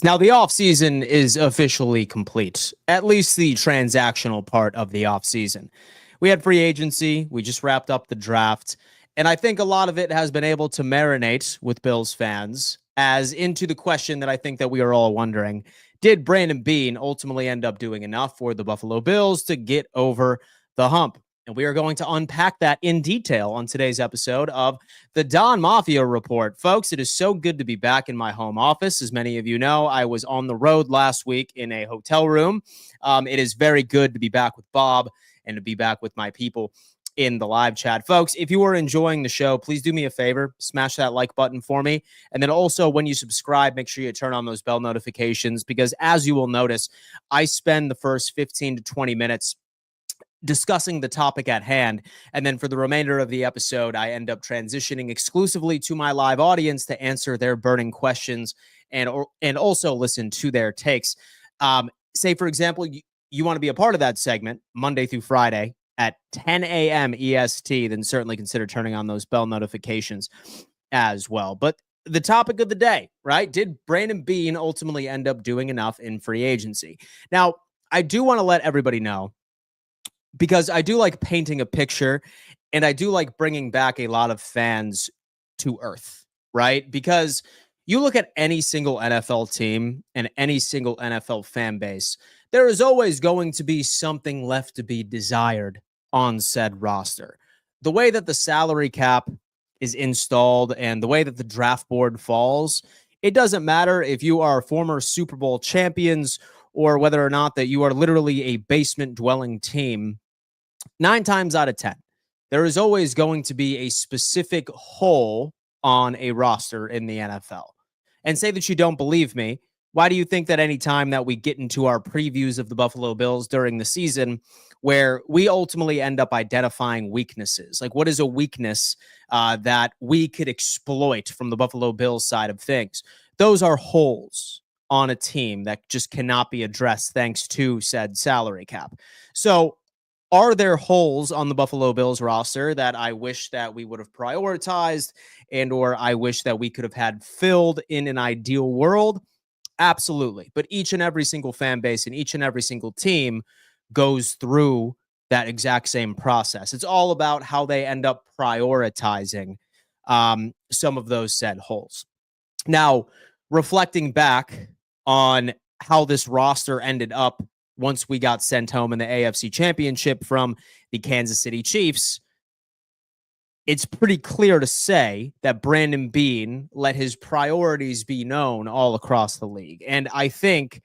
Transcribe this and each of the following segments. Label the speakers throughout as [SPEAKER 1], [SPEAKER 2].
[SPEAKER 1] Now, the offseason is officially complete, at least the transactional part of the offseason. We had free agency. We just wrapped up the draft. And I think a lot of it has been able to marinate with Bills fans as into the question that I think that we are all wondering. Did Brandon Beane ultimately end up doing enough for the Buffalo Bills to get over the hump? And we are going to unpack that in detail on today's episode of the Don Mafia Report. Folks, it is so good to be back in my home office. As many of you know, I was on the road last week in a hotel room. It is very good to be back with Bob and to be back with my people in the live chat. Folks, if you are enjoying the show, please do me a favor, smash that like button for me. And then also when you subscribe, make sure you turn on those bell notifications because as you will notice, I spend the first 15 to 20 minutes discussing the topic at hand. And then for the remainder of the episode, I end up transitioning exclusively to my live audience to answer their burning questions and also listen to their takes. Say, for example, you want to be a part of that segment Monday through Friday at 10 a.m. EST, then certainly consider turning on those bell notifications as well. But the topic of the day, right? Did Brandon Beane ultimately end up doing enough in free agency? Now, I do want to let everybody know, because I do like painting a picture and I do like bringing back a lot of fans to earth, right? Because you look at any single NFL team and any single NFL fan base, there is always going to be something left to be desired on said roster. The way that the salary cap is installed and the way that the draft board falls, it doesn't matter if you are former Super Bowl champions or whether or not that you are literally a basement dwelling team. 9 times out of 10, there is always going to be a specific hole on a roster in the NFL. And say that you don't believe me, why do you think that any time that we get into our previews of the Buffalo Bills during the season, where we ultimately end up identifying weaknesses, like what is a weakness that we could exploit from the Buffalo Bills side of things? Those are holes on a team that just cannot be addressed thanks to said salary cap. So are there holes on the Buffalo Bills roster that I wish that we would have prioritized and or I wish that we could have had filled in an ideal world? Absolutely. But each and every single fan base and each and every single team goes through that exact same process. It's all about how they end up prioritizing some of those said holes. Now, reflecting back on how this roster ended up once we got sent home in the AFC Championship from the Kansas City Chiefs, it's pretty clear to say that Brandon Beane let his priorities be known all across the league. And I think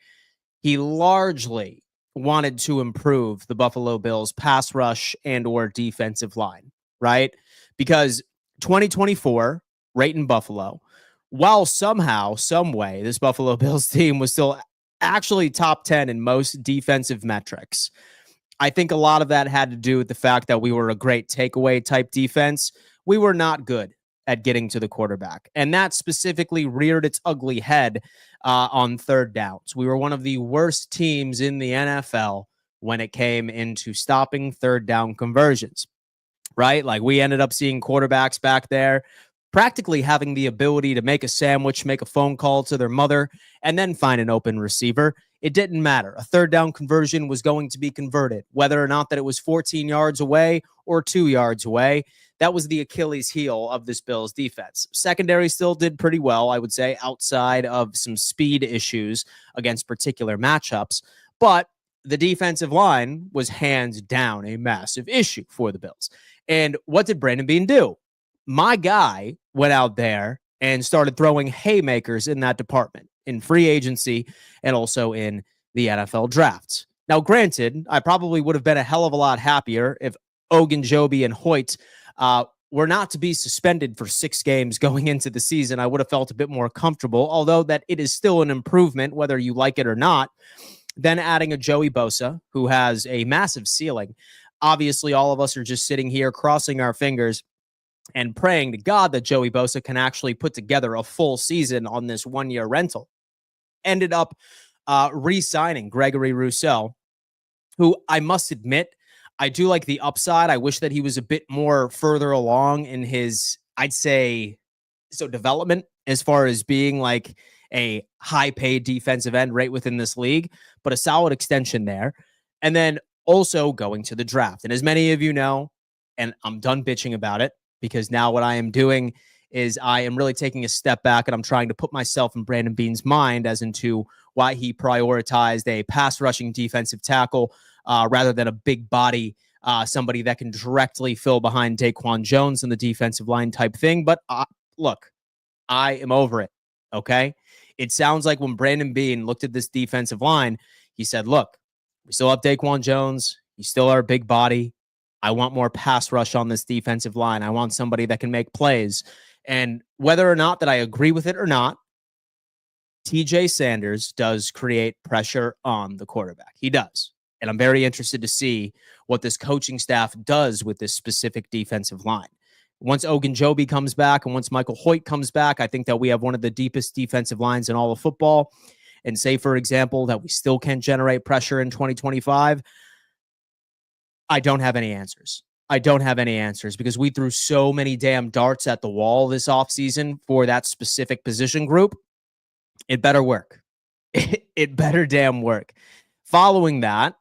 [SPEAKER 1] he largely wanted to improve the Buffalo Bills pass rush and or defensive line, right? Because 2024, right in Buffalo, while somehow, some way, this Buffalo Bills team was still actually top 10 in most defensive metrics, I think a lot of that had to do with the fact that we were a great takeaway type defense. We were not good at getting to the quarterback. And that specifically reared its ugly head on third downs. We were one of the worst teams in the NFL when it came into stopping third down conversions, right? Like we ended up seeing quarterbacks back there practically having the ability to make a sandwich, make a phone call to their mother, and then find an open receiver. It didn't matter. A third down conversion was going to be converted, whether or not that it was 14 yards away or 2 yards away. That was the Achilles heel of this Bills defense. Secondary still did pretty well, I would say, outside of some speed issues against particular matchups. But the defensive line was hands down a massive issue for the Bills. And what did Brandon Beane do? My guy went out there and started throwing haymakers in that department in free agency and also in the NFL drafts. Now, granted, I probably would have been a hell of a lot happier if Ogunjobi and Hoyt were not to be suspended for 6 games going into the season. I would have felt a bit more comfortable, although that it is still an improvement, whether you like it or not. Then adding a Joey Bosa, who has a massive ceiling. Obviously, all of us are just sitting here crossing our fingers and praying to God that Joey Bosa can actually put together a full season on this 1-year rental. Ended up re-signing Gregory Rousseau, who I must admit, I do like the upside. I wish that he was a bit more further along in his, I'd say, development as far as being like a high-paid defensive end right within this league, but a solid extension there. And then also going to the draft. And as many of you know, and I'm done bitching about it, because now what I am doing is I am really taking a step back and I'm trying to put myself in Brandon Beane's mind as into why he prioritized a pass rushing defensive tackle rather than a big body, somebody that can directly fill behind Daquan Jones in the defensive line type thing. But look, I am over it. Okay. It sounds like when Brandon Beane looked at this defensive line, he said, look, we still have Daquan Jones. He's still our big body. I want more pass rush on this defensive line. I want somebody that can make plays. And whether or not that I agree with it or not, TJ Sanders does create pressure on the quarterback. He does. And I'm very interested to see what this coaching staff does with this specific defensive line. Once Ogunjobi comes back and once Michael Hoyt comes back, I think that we have one of the deepest defensive lines in all of football. And say, for example, that we still can generate pressure in 2025. I don't have any answers. I don't have any answers because we threw so many damn darts at the wall this offseason for that specific position group. It better work. It better damn work. Following that,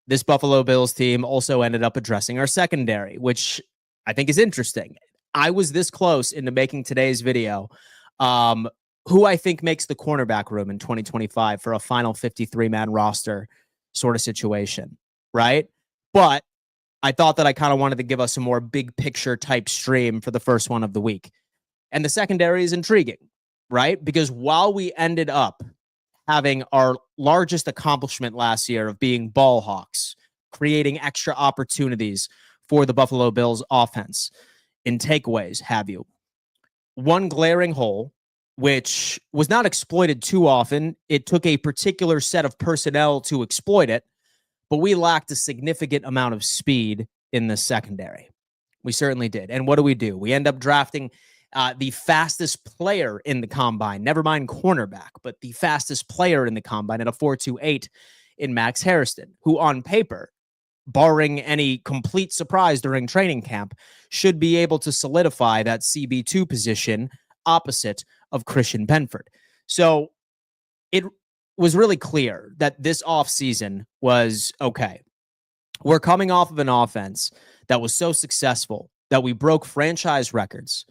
[SPEAKER 1] this Buffalo Bills team also ended up addressing our secondary, which I think is interesting. I was this close into making today's video. Who I think makes the cornerback room in 2025 for a final 53-man roster sort of situation, right? But I thought that I kind of wanted to give us a more big picture type stream for the first one of the week. And the secondary is intriguing, right? Because while we ended up having our largest accomplishment last year of being ball hawks, creating extra opportunities for the Buffalo Bills offense in takeaways, have you? One glaring hole, which was not exploited too often. It took a particular set of personnel to exploit it, but we lacked a significant amount of speed in the secondary. We certainly did. And what do? We end up drafting the fastest player in the combine, never mind cornerback, but the fastest player in the combine at a 4.28 in Max Harrison, who on paper, barring any complete surprise during training camp, should be able to solidify that CB2 position opposite of Christian Benford. So it was really clear that this offseason was okay. We're coming off of an offense that was so successful that we broke franchise records,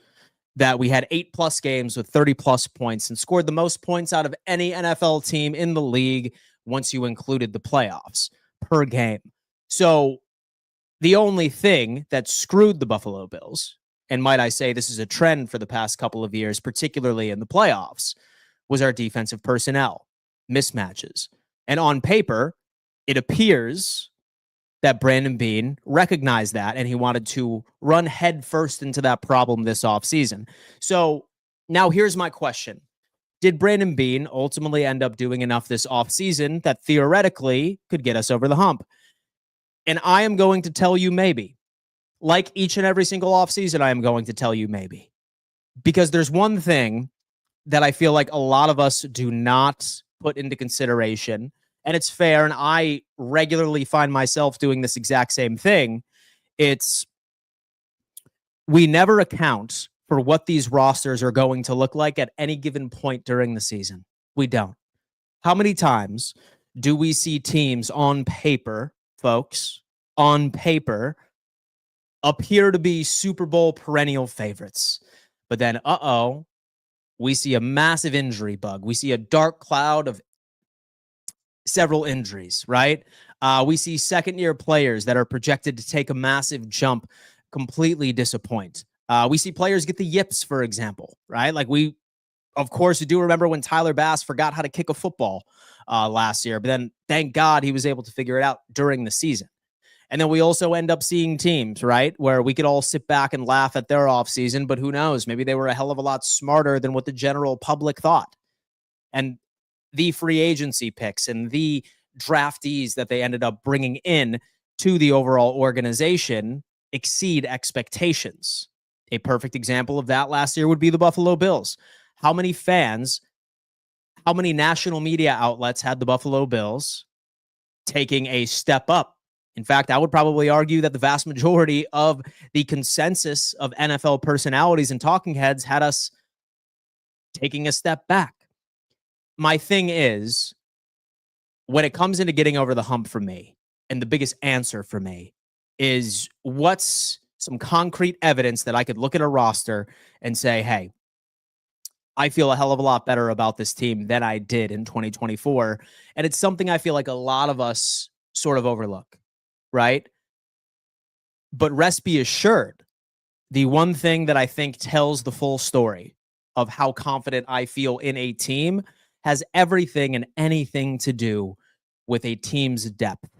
[SPEAKER 1] that we had 8+ games with 30+ points and scored the most points out of any NFL team in the league once you included the playoffs per game. So the only thing that screwed the Buffalo Bills, and might I say this is a trend for the past couple of years, particularly in the playoffs, was our defensive personnel mismatches. And on paper, it appears that Brandon Beane recognized that and he wanted to run headfirst into that problem this offseason. So now here's my question. Did Brandon Beane ultimately end up doing enough this offseason that theoretically could get us over the hump? And I am going to tell you maybe. Like each and every single offseason, I am going to tell you maybe. Because there's one thing that I feel like a lot of us do not put into consideration, and it's fair, and I regularly find myself doing this exact same thing. It's we never account for what these rosters are going to look like at any given point during the season. We don't. How many times do we see teams on paper, folks, on paper, appear to be Super Bowl perennial favorites, but then, we see a massive injury bug. We see a dark cloud of several injuries, right? We see second-year players that are projected to take a massive jump completely disappoint. We see players get the yips, for example, right? Like we, of course, do remember when Tyler Bass forgot how to kick a football last year, but then thank God he was able to figure it out during the season. And then we also end up seeing teams, right, where we could all sit back and laugh at their offseason, but who knows? Maybe they were a hell of a lot smarter than what the general public thought. And the free agency picks and the draftees that they ended up bringing in to the overall organization exceed expectations. A perfect example of that last year would be the Buffalo Bills. How many fans, how many national media outlets had the Buffalo Bills taking a step up? In fact, I would probably argue that the vast majority of the consensus of NFL personalities and talking heads had us taking a step back. my thing is, when it comes into getting over the hump for me, and the biggest answer for me is what's some concrete evidence that I could look at a roster and say, hey, I feel a hell of a lot better about this team than I did in 2024. And it's something I feel like a lot of us sort of overlook, right? But rest be assured, the one thing that I think tells the full story of how confident I feel in a team has everything and anything to do with a team's depth.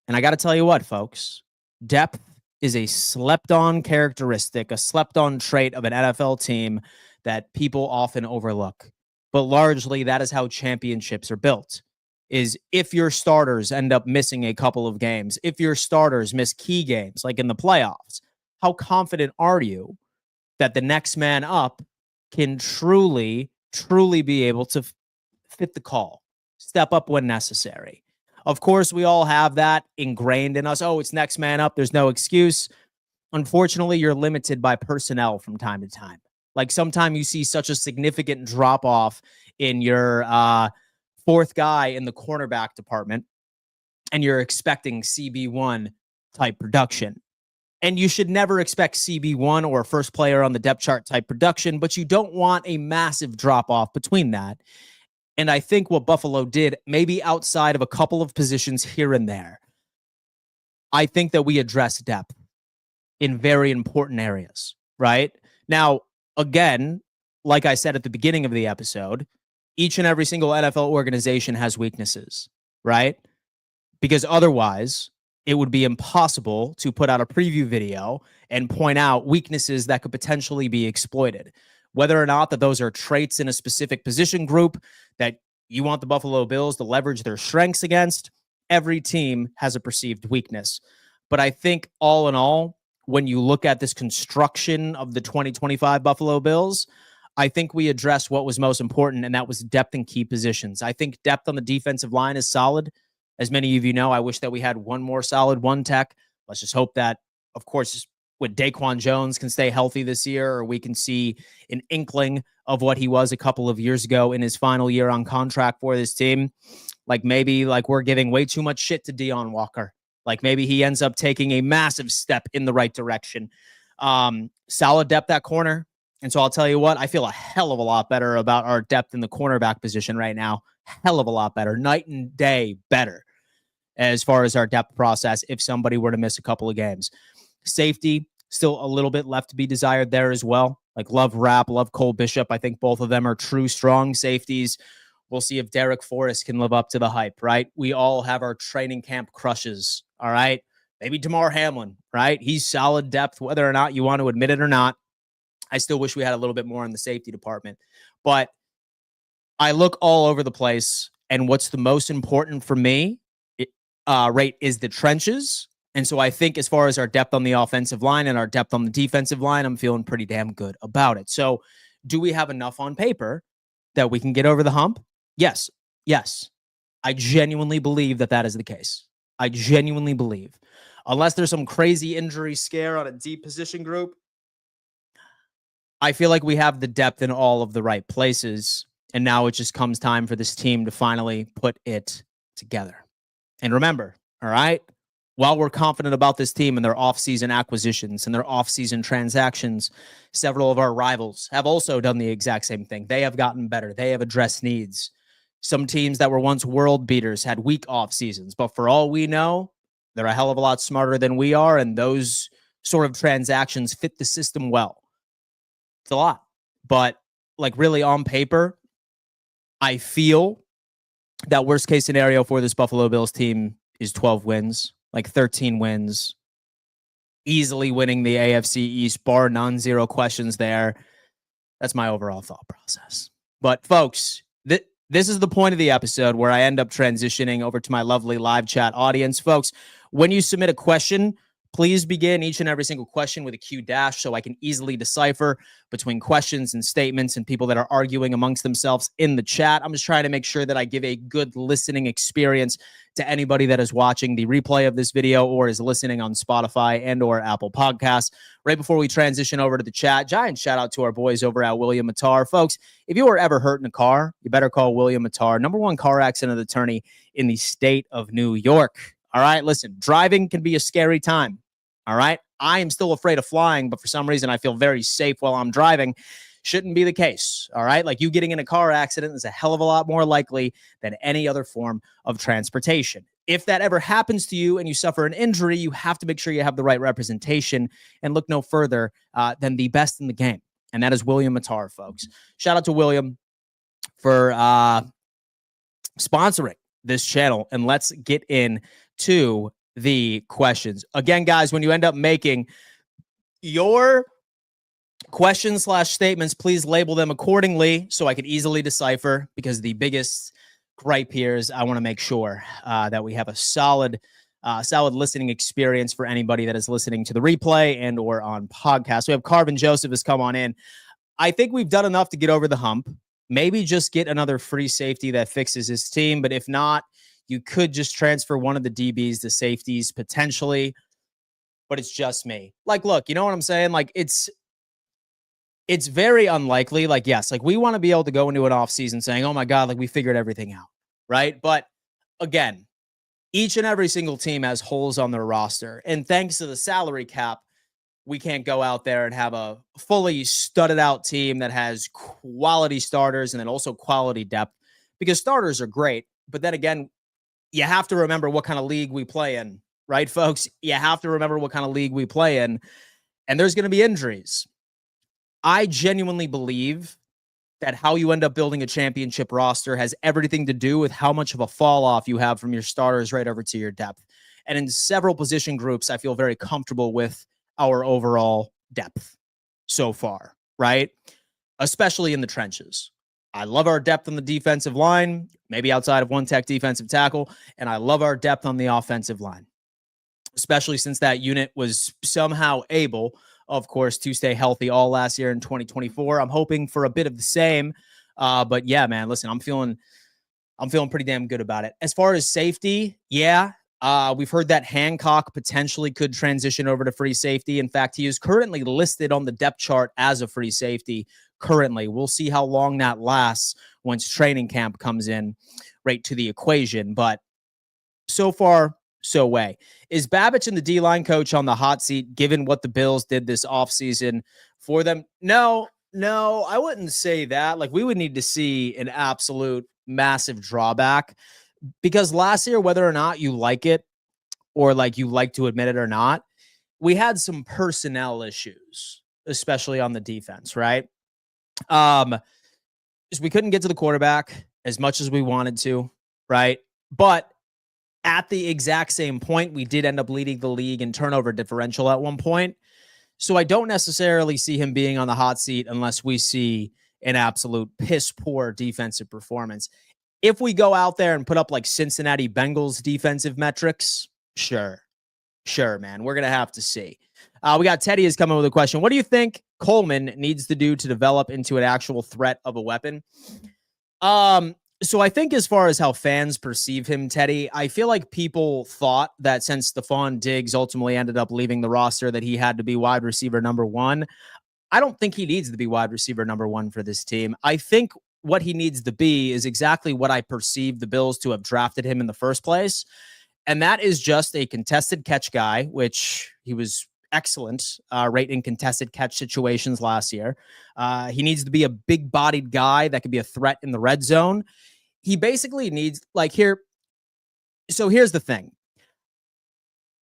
[SPEAKER 1] And I got to tell you what, folks, depth is a slept-on characteristic, a slept-on trait of an NFL team that people often overlook. But largely, that is how championships are built, is if your starters end up missing a couple of games, if your starters miss key games, like in the playoffs, how confident are you that the next man up can truly be able to fit the call, step up when necessary? Of course, we all have that ingrained in us. Oh, it's next man up. There's no excuse. Unfortunately, you're limited by personnel from time to time. Like sometimes you see such a significant drop off in your fourth guy in the cornerback department, and you're expecting CB1 type production. And you should never expect CB1 or first player on the depth chart type production, but you don't want a massive drop off between that. And I think what Buffalo did, maybe outside of a couple of positions here and there, I think that we addressed depth in very important areas, right? Now, again, like I said at the beginning of the episode, each and every single NFL organization has weaknesses, right? Because otherwise, it would be impossible to put out a preview video and point out weaknesses that could potentially be exploited. Whether or not that those are traits in a specific position group that you want the Buffalo Bills to leverage their strengths against, every team has a perceived weakness. But I think all in all, when you look at this construction of the 2025 Buffalo Bills, I think we addressed what was most important, and that was depth in key positions. I think depth on the defensive line is solid. As many of you know, I wish that we had one more solid one tech. Let's just hope that, of course, with Daquan Jones can stay healthy this year, or we can see an inkling of what he was a couple of years ago in his final year on contract for this team. Like maybe like we're giving way too much shit to Deion Walker. Like maybe he ends up taking a massive step in the right direction. Solid depth at corner. And so I'll tell you what, I feel a hell of a lot better about our depth in the cornerback position right now. Hell of a lot better. Night and day better as far as our depth process if somebody were to miss a couple of games. Safety, still a little bit left to be desired there as well. Like love Rapp, love Cole Bishop. I think both of them are true strong safeties. We'll see if Derek Forrest can live up to the hype, right? We all have our training camp crushes, all right? Maybe Damar Hamlin, right? He's solid depth, whether or not you want to admit it or not. I still wish we had a little bit more in the safety department. But I look all over the place, and what's the most important for me, right, is the trenches. And so I think as far as our depth on the offensive line and our depth on the defensive line, I'm feeling pretty damn good about it. So do we have enough on paper that we can get over the hump? Yes. Yes. I genuinely believe that that is the case. I genuinely believe. Unless there's some crazy injury scare on a deep position group, I feel like we have the depth in all of the right places. And now it just comes time for this team to finally put it together. And remember, all right, while we're confident about this team and their offseason acquisitions and their offseason transactions, several of our rivals have also done the exact same thing. They have gotten better. They have addressed needs. Some teams that were once world beaters had weak off seasons, but for all we know, they're a hell of a lot smarter than we are, and those sort of transactions fit the system well. It's a lot, but like really on paper, I feel that worst case scenario for this Buffalo Bills team is 12 wins, like 13 wins, easily winning the AFC East, bar none, zero questions there. That's my overall thought process. But folks, this is the point of the episode where I end up transitioning over to my lovely live chat audience. Folks, when you submit a question, Please begin each and every single question with a Q dash so I can easily decipher between questions and statements and people that are arguing amongst themselves in the chat. I'm just trying to make sure that I give a good listening experience to anybody that is watching the replay of this video or is listening on Spotify and or Apple Podcasts. Right before we transition over to the chat, giant shout out to our boys over at William Mattar. Folks, if you were ever hurt in a car, you better call William Mattar, #1 car accident attorney in the state of New York. All right, listen, driving can be a scary time. All right. I am still afraid of flying, but for some reason I feel very safe while I'm driving. Shouldn't be the case. All right. Like you getting in a car accident is a hell of a lot more likely than any other form of transportation. If that ever happens to you and you suffer an injury, you have to make sure you have the right representation and look no further than the best in the game. And that is William Mattar, folks. Shout out to William for sponsoring this channel. And let's get into the questions. Again, guys, when you end up making your questions / statements, please label them accordingly so I can easily decipher, because the biggest gripe here is I want to make sure that we have a solid listening experience for anybody that is listening to the replay and or on podcast. We have Carvin Joseph has come on in. I think we've done enough to get over the hump. Maybe just get another free safety that fixes his team, but if not, you could just transfer one of the DBs to safeties potentially, but it's just me. Like, look, you know what I'm saying? Like, it's very unlikely. Like, yes, like we want to be able to go into an offseason saying, oh my God, like we figured everything out, right? But again, each and every single team has holes on their roster. And thanks to the salary cap, we can't go out there and have a fully studded out team that has quality starters and then also quality depth, because starters are great. But then again, you have to remember what kind of league we play in, right, folks? You have to remember what kind of league we play in, and there's going to be injuries. I genuinely believe that how you end up building a championship roster has everything to do with how much of a fall off you have from your starters right over to your depth. And in several position groups, I feel very comfortable with our overall depth so far, right? Especially in the trenches. I love our depth on the defensive line, maybe outside of one tech defensive tackle, and I love our depth on the offensive line, especially since that unit was somehow able, of course, to stay healthy all last year in 2024. I'm hoping for a bit of the same, but yeah, man, listen, I'm feeling pretty damn good about it. As far as safety, yeah, we've heard that Hancock potentially could transition over to free safety. In fact, he is currently listed on the depth chart as a free safety. Currently, we'll see how long that lasts once training camp comes in right to the equation. But so far, so way. Is Babich and the D-line coach on the hot seat given what the Bills did this offseason for them? No, I wouldn't say that. Like, we would need to see an absolute massive drawback, because last year, whether or not you like it or like you like to admit it or not, we had some personnel issues, especially on the defense, right? We couldn't get to the quarterback as much as we wanted to, right? But at the exact same point, we did end up leading the league in turnover differential at one point. So I don't necessarily see him being on the hot seat unless we see an absolute piss poor defensive performance. If we go out there and put up like Cincinnati Bengals defensive metrics, sure, man, we're going to have to see. We got Teddy is coming with a question. What do you think Coleman needs to do to develop into an actual threat of a weapon? So I think as far as how fans perceive him, Teddy, I feel like people thought that since Stephon Diggs ultimately ended up leaving the roster that he had to be wide receiver #1. I don't think he needs to be wide receiver #1 for this team. I think what he needs to be is exactly what I perceive the Bills to have drafted him in the first place. And that is just a contested catch guy, which he was excellent right in contested catch situations last year. He needs to be a big-bodied guy that could be a threat in the red zone. He basically needs, like, here. So here's the thing.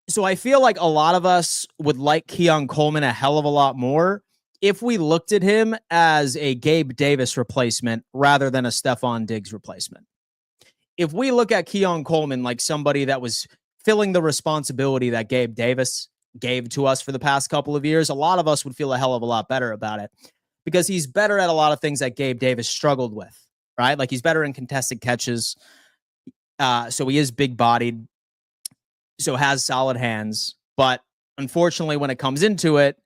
[SPEAKER 1] So I feel like a lot of us would like Keon Coleman a hell of a lot more if we looked at him as a Gabe Davis replacement rather than a Stephon Diggs replacement. If we look at Keon Coleman like somebody that was filling the responsibility that Gabe Davis gave to us for the past couple of years, a lot of us would feel a hell of a lot better about it, because he's better at a lot of things that Gabe Davis struggled with, right? Like, he's better in contested catches. So he is big bodied, so has solid hands, but Unfortunately, when it comes into it,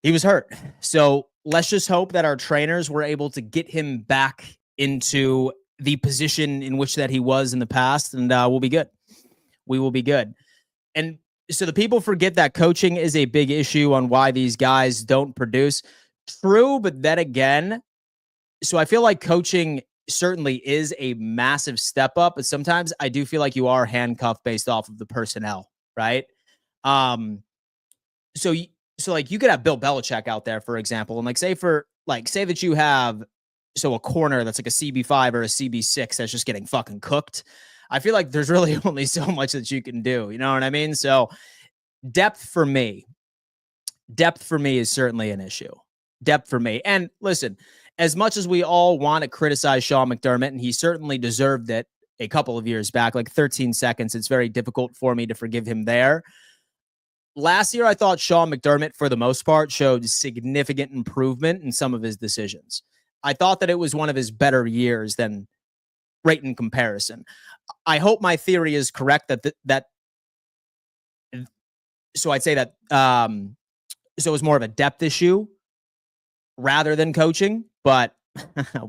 [SPEAKER 1] he was hurt. So let's just hope that our trainers were able to get him back into the position in which that he was in the past, and we'll be good. We will be good. And so the people forget that coaching is a big issue on why these guys don't produce. True, but then again, so I feel like coaching certainly is a massive step up, but sometimes I do feel like you are handcuffed based off of the personnel, right? Um, so like you could have Bill Belichick out there, for example, and say that you have a corner that's like a CB5 or a CB6 that's just getting fucking cooked. I feel like there's really only so much that you can do. You know what I mean? So depth for me is certainly an issue. Depth for me. And listen, as much as we all want to criticize Sean McDermott, and he certainly deserved it a couple of years back, like 13 seconds, it's very difficult for me to forgive him there. Last year, I thought Sean McDermott, for the most part, showed significant improvement in some of his decisions. I thought that it was one of his better years than right in comparison. I hope my theory is correct so I'd say that so it was more of a depth issue rather than coaching, but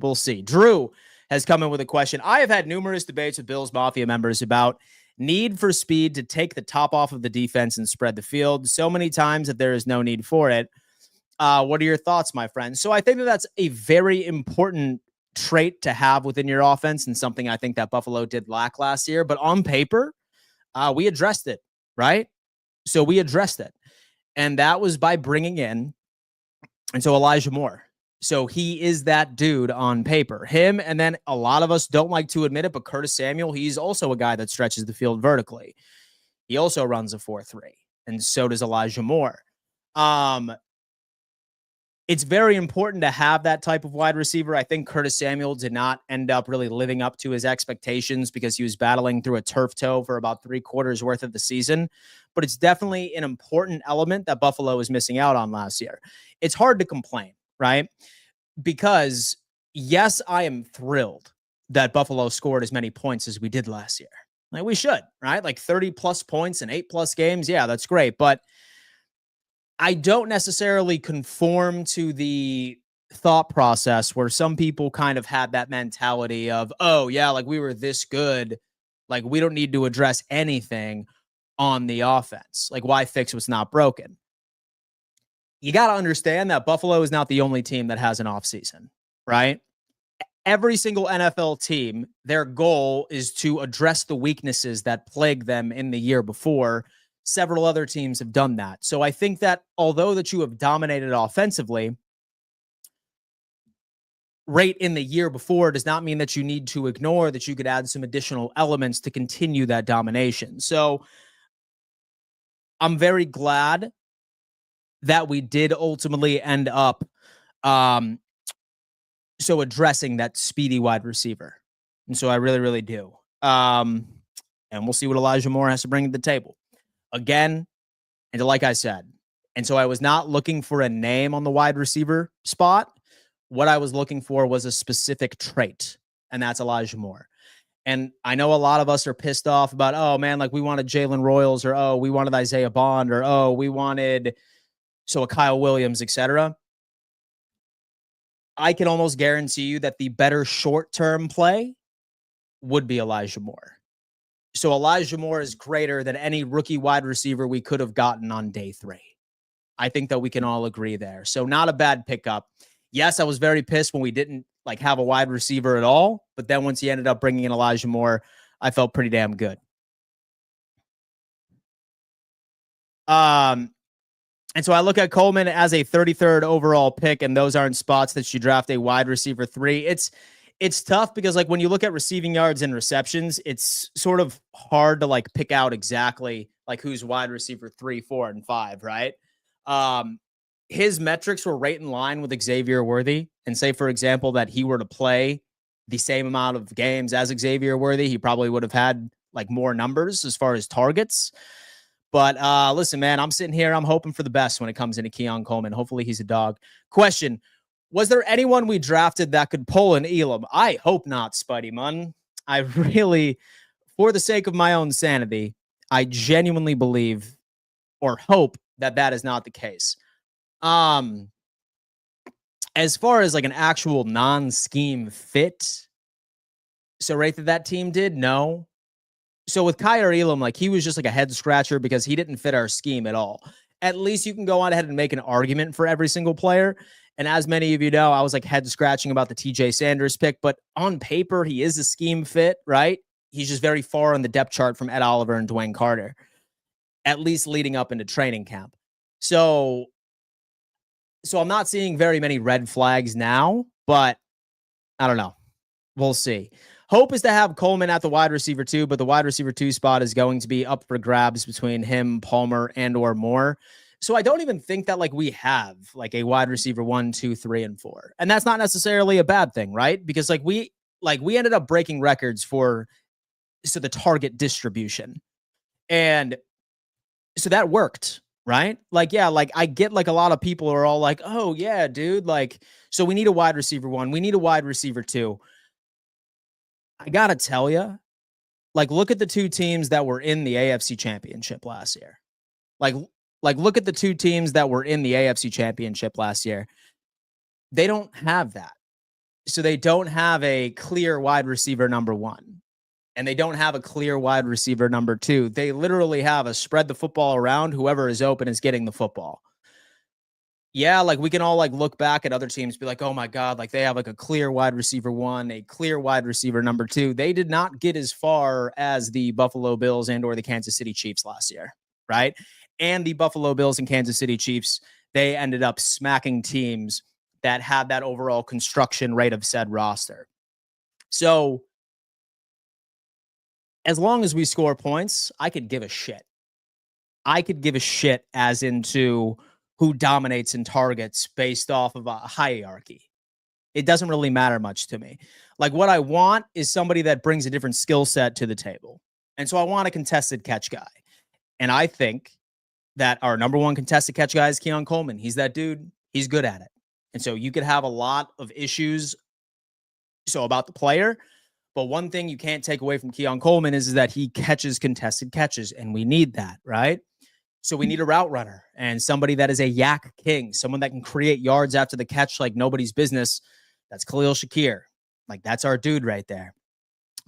[SPEAKER 1] we'll see. Drew has come in with a question. I have had numerous debates with Bills Mafia members about need for speed to take the top off of the defense and spread the field so many times that there is no need for it. What are your thoughts, my friend? So I think that that's a very important trait to have within your offense and something I think that Buffalo did lack last year. But on paper, we addressed it, right? So we addressed it. And that was by bringing in, and so Elijah Moore. So he is that dude on paper. Him, and then a lot of us don't like to admit it, but Curtis Samuel, he's also a guy that stretches the field vertically. He also runs a 4-3, and so does Elijah Moore. It's very important to have that type of wide receiver. I think Curtis Samuel did not end up really living up to his expectations because he was battling through a turf toe for about 3/4 worth of the season. But it's definitely an important element that Buffalo was missing out on last year. It's hard to complain, right? Because, yes, I am thrilled that Buffalo scored as many points as we did last year. Like we should, right? Like 30+ points in 8+ games. Yeah, that's great. But I don't necessarily conform to the thought process where some people kind of had that mentality of, oh, yeah, like we were this good. Like we don't need to address anything on the offense. Like why fix what's not broken? You got to understand that Buffalo is not the only team that has an offseason, right? Every single NFL team, their goal is to address the weaknesses that plagued them in the year before. Several other teams have done that. So I think that although that you have dominated offensively, right in the year before does not mean that you need to ignore that you could add some additional elements to continue that domination. So I'm very glad that we did ultimately end up addressing that speedy wide receiver. And so I really, really do. And we'll see what Elijah Moore has to bring to the table. Again, and like I said, and so I was not looking for a name on the wide receiver spot. What I was looking for was a specific trait, and that's Elijah Moore. And I know a lot of us are pissed off about, oh, man, like we wanted Jalen Royals, or, oh, we wanted Isaiah Bond, or, oh, we wanted a Kyle Williams, etc. I can almost guarantee you that the better short-term play would be Elijah Moore. So Elijah Moore is greater than any rookie wide receiver we could have gotten on day 3. I think that we can all agree there. So not a bad pickup. Yes, I was very pissed when we didn't have a wide receiver at all. But then once he ended up bringing in Elijah Moore, I felt pretty damn good. And so I look at Coleman as a 33rd overall pick, and those aren't spots that you draft a wide receiver 3. It's tough because when you look at receiving yards and receptions, it's sort of hard to pick out exactly who's wide receiver 3, 4, and 5, right? His metrics were right in line with Xavier Worthy. And say, for example, that he were to play the same amount of games as Xavier Worthy, he probably would have had more numbers as far as targets. But listen, man, I'm sitting here. I'm hoping for the best when it comes into Keon Coleman. Hopefully he's a dog. Question. Was there anyone we drafted that could pull an Elam? I hope not, Spidey Munn. I really, for the sake of my own sanity, I genuinely believe, or hope that that is not the case. As far as like an actual non-scheme fit, so right that team did, no. So with Kyer Elam, like he was just like a head scratcher because he didn't fit our scheme at all. At least you can go on ahead and make an argument for every single player. And as many of you know, I was like head scratching about the TJ Sanders pick, but on paper, he is a scheme fit, right? He's just very far on the depth chart from Ed Oliver and Dwayne Carter, at least leading up into training camp. So I'm not seeing very many red flags now, but I don't know. We'll see. Hope is to have Coleman at the wide receiver 2, but the wide receiver 2 spot is going to be up for grabs between him, Palmer, and or Moore. So I don't even think that like we have like a wide receiver 1, 2, 3, and 4. And that's not necessarily a bad thing, right? Because we ended up breaking records for the target distribution. And so that worked, right? Like, yeah, like I get like a lot of people are all like, oh yeah, dude, like, so we need a wide receiver 1, we need a wide receiver 2. I gotta tell you, like, look at the 2 teams that were in the AFC Championship last year. Like, look at the 2 teams that were in the AFC Championship last year. They don't have that. So they don't have a clear wide receiver number 1. And they don't have a clear wide receiver number 2. They literally have a spread the football around. Whoever is open is getting the football. Yeah, like we can all like look back at other teams, be like, oh my God, like they have like a clear wide receiver 1, a clear wide receiver number 2. They did not get as far as the Buffalo Bills and or the Kansas City Chiefs last year, right? And the Buffalo Bills and Kansas City Chiefs, they ended up smacking teams that had that overall construction rate of said roster. So as long as we score points, I could give a shit. I could give a shit as into who dominates in targets based off of a hierarchy. It doesn't really matter much to me. Like what I want is somebody that brings a different skill set to the table. And so I want a contested catch guy. And I think that our number 1 contested catch guy is Keon Coleman. He's that dude. He's good at it. And so you could have a lot of issues about the player. But one thing you can't take away from Keon Coleman is that he catches contested catches. And we need that, right? So we need a route runner and somebody that is a yak king, someone that can create yards after the catch like nobody's business. That's Khalil Shakir. Like that's our dude right there.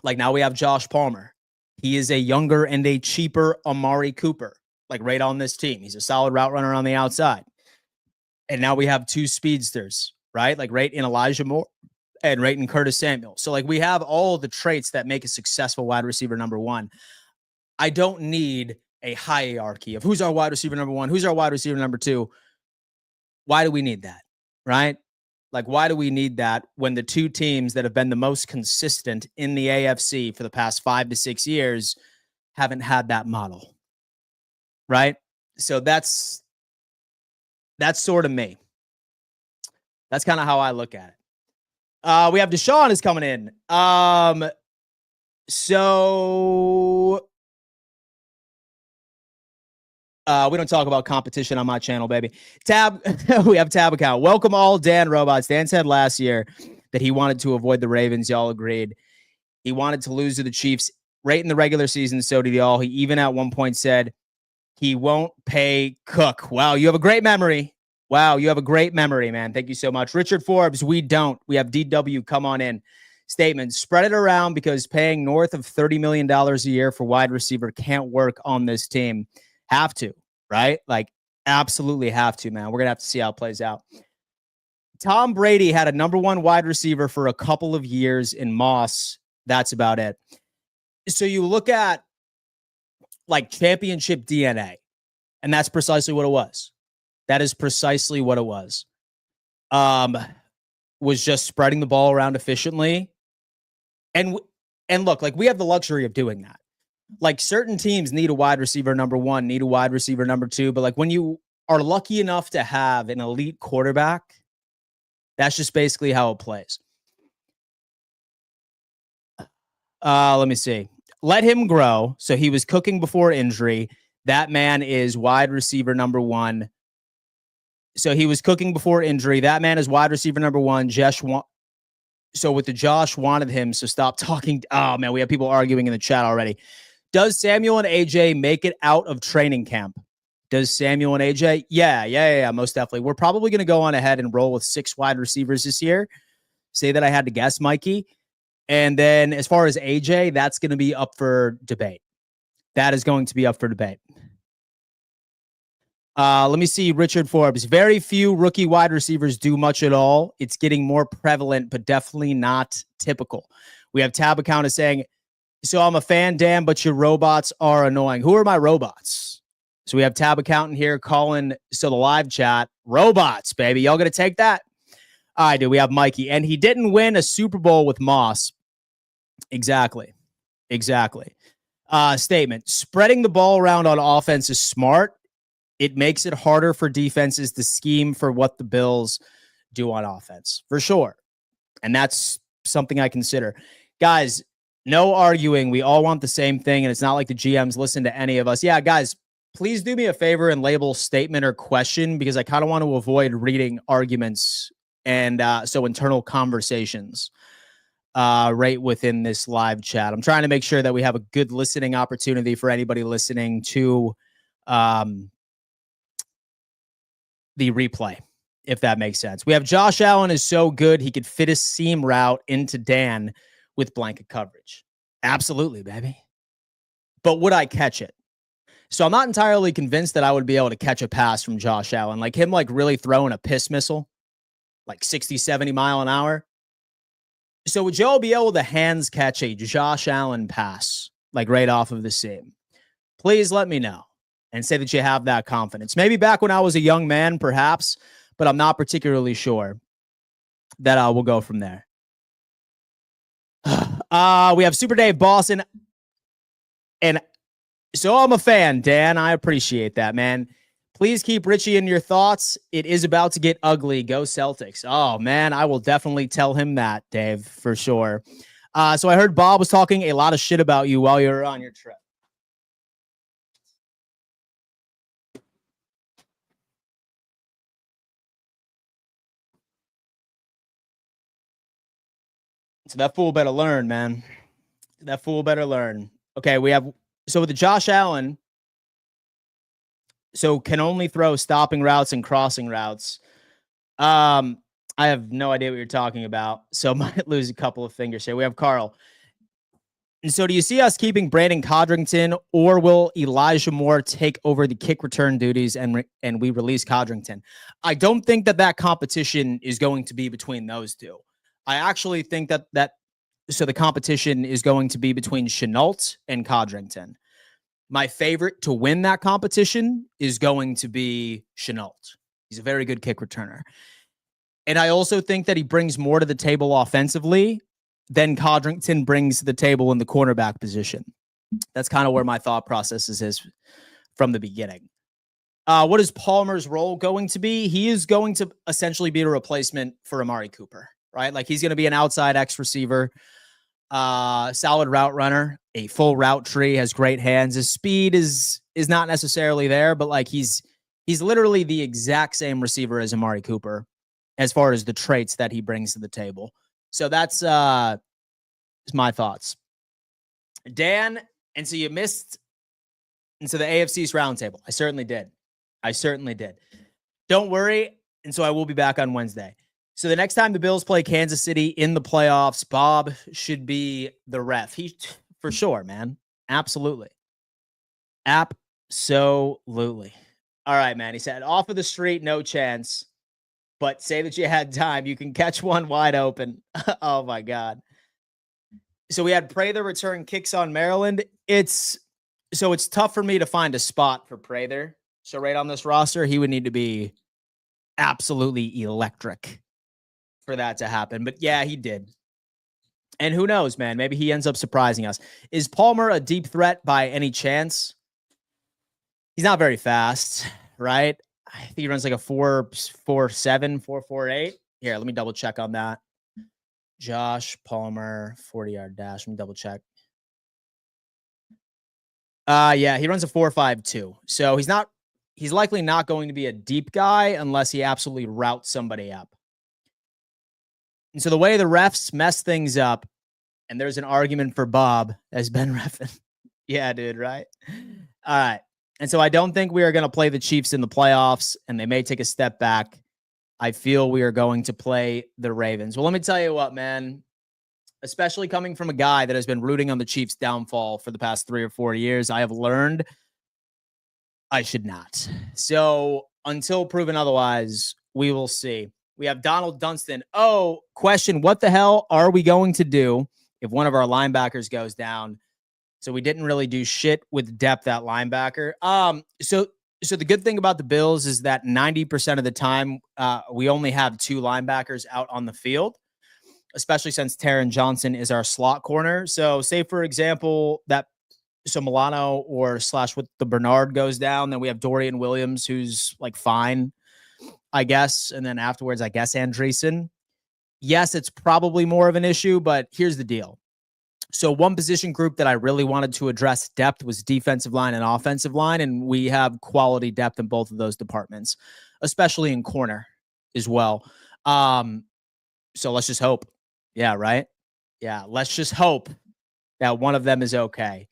[SPEAKER 1] Like now we have Josh Palmer. He is a younger and a cheaper Amari Cooper, like right on this team. He's a solid route runner on the outside. And now we have 2 speedsters, right? Like right in Elijah Moore and right in Curtis Samuel. So like we have all the traits that make a successful wide receiver number 1. I don't need a hierarchy of who's our wide receiver number 1, who's our wide receiver number 2. Why do we need that? Right? Like, why do we need that when the 2 teams that have been the most consistent in the AFC for the past 5 to 6 years haven't had that model? Right? So that's sort of me. That's kind of how I look at it. We have Deshaun is coming in. So we don't talk about competition on my channel, baby. We have tab account. Welcome all Dan Robots. Dan said last year that he wanted to avoid the Ravens. Y'all agreed. He wanted to lose to the Chiefs right in the regular season. So did y'all. He even at one point said he won't pay Cook. Wow, you have a great memory. Wow, you have a great memory, man. Thank you so much. Richard Forbes, we don't. We have DW come on in. Statement, spread it around because paying north of $30 million a year for wide receiver can't work on this team. Have to, right? Like, absolutely have to, man. We're going to have to see how it plays out. Tom Brady had a number 1 wide receiver for a couple of years in Moss. That's about it. So you look at, like, championship DNA, and that's precisely what it was. That is precisely what it was. Was just spreading the ball around efficiently. And look, like, we have the luxury of doing that. Like, certain teams need a wide receiver number 1, need a wide receiver number 2. But like when you are lucky enough to have an elite quarterback, that's just basically how it plays. Let me see. Let him grow. So he was cooking before injury. That man is wide receiver number 1. So he was cooking before injury. That man is wide receiver number 1. So with the Josh wanted him. So stop talking. Oh man, we have people arguing in the chat already. Does Samuel and AJ make it out of training camp? Does Samuel and AJ? Yeah, most definitely. We're probably going to go on ahead and roll with 6 wide receivers this year. Say that I had to guess, Mikey. And then as far as AJ, that's going to be up for debate. That is going to be up for debate. Let me see. Richard Forbes. Very few rookie wide receivers do much at all. It's getting more prevalent, but definitely not typical. We have Tab Account is saying, so I'm a fan, Dan, but your robots are annoying. Who are my robots? So we have Tab Accountant here calling, so the live chat, robots, baby. Y'all going to take that? I do. We have Mikey. And he didn't win a Super Bowl with Moss. Exactly. Statement. Spreading the ball around on offense is smart. It makes it harder for defenses to scheme for what the Bills do on offense, for sure. And that's something I consider. Guys, no arguing. We all want the same thing, and it's not like the GMs listen to any of us. Yeah, guys, please do me a favor and label statement or question, because I kind of want to avoid reading arguments and so internal conversations right within this live chat. I'm trying to make sure that we have a good listening opportunity for anybody listening to the replay, if that makes sense. We have Josh Allen is so good, he could fit a seam route into Dan with blanket coverage. Absolutely, baby. But would I catch it? So I'm not entirely convinced that I would be able to catch a pass from Josh Allen. Like him, like really throwing a piss missile, like 60, 70 mile an hour. So would Joe be able to hands catch a Josh Allen pass, like right off of the seam? Please let me know and say that you have that confidence. Maybe back when I was a young man, perhaps, but I'm not particularly sure that I will go from there. We have Super Dave Boston. And so I'm a fan, Dan. I appreciate that, man. Please keep Richie in your thoughts. It is about to get ugly. Go Celtics. Oh, man, I will definitely tell him that, Dave, for sure. So I heard Bob was talking a lot of shit about you while you were on your trip. So that fool better learn, man. That fool better learn. Okay, we have, so with the Josh Allen, so can only throw stopping routes and crossing routes. I have no idea what you're talking about, so might lose a couple of fingers here. We have Carl. And so do you see us keeping Brandon Codrington, or will Elijah Moore take over the kick return duties and we release Codrington? I don't think that competition is going to be between those two. I actually think that so the competition is going to be between Chenault and Codrington. My favorite to win that competition is going to be Chenault. He's a very good kick returner. And I also think that he brings more to the table offensively than Codrington brings to the table in the cornerback position. That's kind of where my thought process is from the beginning. What is Palmer's role going to be? He is going to essentially be a replacement for Amari Cooper, right? Like he's going to be an outside X receiver, solid route runner, a full route tree, has great hands. His speed is not necessarily there, but like he's literally the exact same receiver as Amari Cooper as far as the traits that he brings to the table. So that's my thoughts. Dan, and so you missed into the AFC's roundtable. I certainly did. Don't worry. And so I will be back on Wednesday. So the next time the Bills play Kansas City in the playoffs, Bob should be the ref. He, for sure, man. Absolutely. All right, man. He said, off of the street, no chance. But say that you had time. You can catch one wide open. Oh, my God. So we had Prather return kicks on Maryland. It's tough for me to find a spot for Prather. So right on this roster, he would need to be absolutely electric for that to happen. But yeah, he did. And who knows, man? Maybe he ends up surprising us. Is Palmer a deep threat by any chance? He's not very fast, right? I think he runs like a 4.47, 4.48. Here, let me double check on that. Josh Palmer, 40-yard dash. Let me double check. Yeah, he runs a 4.52. So he's likely not going to be a deep guy unless he absolutely routes somebody up. And so the way the refs mess things up, and there's an argument for Bob as Ben reffing. Yeah, dude, right? All right. And so I don't think we are going to play the Chiefs in the playoffs, and they may take a step back. I feel we are going to play the Ravens. Well, let me tell you what, man, especially coming from a guy that has been rooting on the Chiefs' downfall for the past 3 or 4 years, I have learned I should not. So until proven otherwise, we will see. We have Donald Dunstan. Oh, question. What the hell are we going to do if one of our linebackers goes down? So we didn't really do shit with depth at linebacker. So the good thing about the Bills is that 90% of the time, we only have 2 linebackers out on the field, especially since Taron Johnson is our slot corner. So say, for example, so Milano or / with the Bernard goes down, then we have Dorian Williams, who's like fine, I guess. And then afterwards, I guess Andreessen. Yes, it's probably more of an issue, but here's the deal. So one position group that I really wanted to address depth was defensive line and offensive line, and we have quality depth in both of those departments, especially in corner as well. So let's just hope. Yeah, right? Yeah, let's just hope that one of them is okay.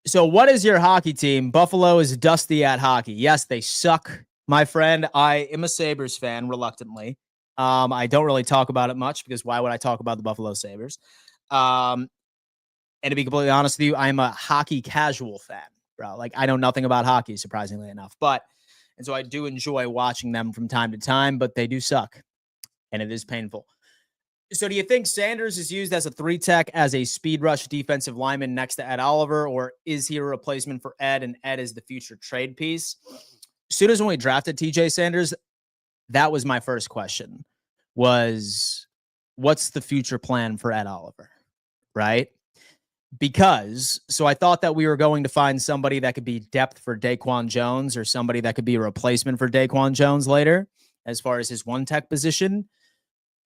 [SPEAKER 1] So what is your hockey team? Buffalo is dusty at hockey. Yes, they suck, my friend. I am a Sabres fan, reluctantly. I don't really talk about it much because why would I talk about the Buffalo Sabres? And to be completely honest with you, I'm a hockey casual fan, bro. Like, I know nothing about hockey, surprisingly enough. And so I do enjoy watching them from time to time, but they do suck. And it is painful. So do you think Sanders is used as a 3-tech as a speed rush defensive lineman next to Ed Oliver, or is he a replacement for Ed and Ed is the future trade piece? As soon as when we drafted TJ Sanders, that was my first question, was what's the future plan for Ed Oliver, right? Because, so I thought that we were going to find somebody that could be depth for Daquan Jones or somebody that could be a replacement for Daquan Jones later as far as his 1-tech position.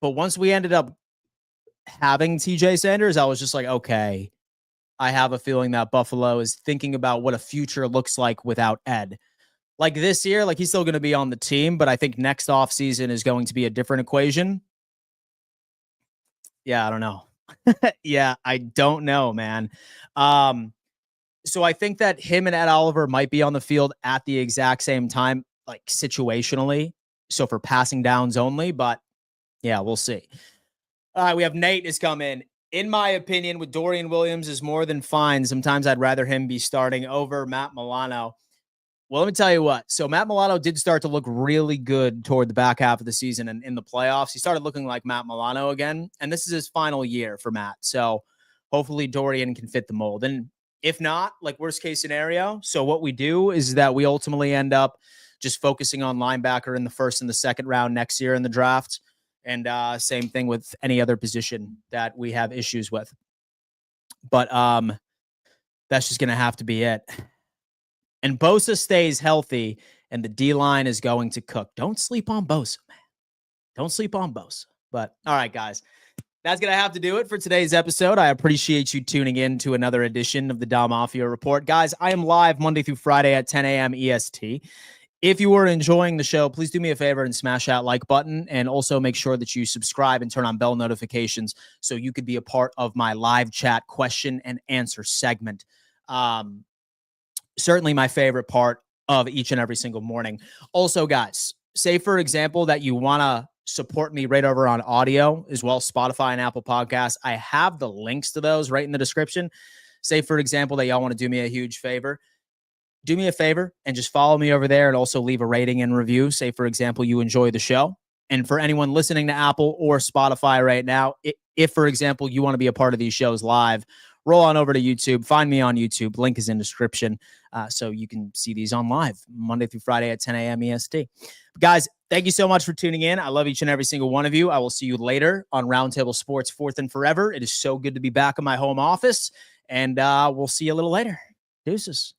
[SPEAKER 1] But once we ended up having TJ Sanders, I was just like, okay, I have a feeling that Buffalo is thinking about what a future looks like without Ed. Like this year, like he's still going to be on the team, but I think next offseason is going to be a different equation. Yeah, I don't know. Yeah, I don't know, man. So I think that him and Ed Oliver might be on the field at the exact same time, like situationally. So for passing downs only, but yeah, we'll see. All right, we have Nate has come in. In my opinion, with Dorian Williams is more than fine. Sometimes I'd rather him be starting over Matt Milano. Well, let me tell you what. So Matt Milano did start to look really good toward the back half of the season and in the playoffs. He started looking like Matt Milano again, and this is his final year for Matt. So hopefully Dorian can fit the mold. And if not, like worst case scenario, so what we do is that we ultimately end up just focusing on linebacker in the first and the second round next year in the draft. And same thing with any other position that we have issues with. But that's just going to have to be it. And Bosa stays healthy, and the D-line is going to cook. Don't sleep on Bosa, man. Don't sleep on Bosa. But, all right, guys. That's going to have to do it for today's episode. I appreciate you tuning in to another edition of the Don Mafia Report. Guys, I am live Monday through Friday at 10 a.m. EST. If you are enjoying the show, please do me a favor and smash that like button, and also make sure that you subscribe and turn on bell notifications so you could be a part of my live chat question and answer segment. Certainly my favorite part of each and every single morning. Also, guys, say, for example, that you want to support me right over on audio as well, Spotify and Apple Podcasts. I have the links to those right in the description. Say, for example, that y'all want to do me a huge favor. Do me a favor and just follow me over there and also leave a rating and review. Say, for example, you enjoy the show. And for anyone listening to Apple or Spotify right now, if, for example, you want to be a part of these shows live, roll on over to YouTube. Find me on YouTube. Link is in description so you can see these on live Monday through Friday at 10 a.m. EST. Guys, thank you so much for tuning in. I love each and every single one of you. I will see you later on Roundtable Sports Fourth and Forever. It is so good to be back in my home office, and we'll see you a little later. Deuces.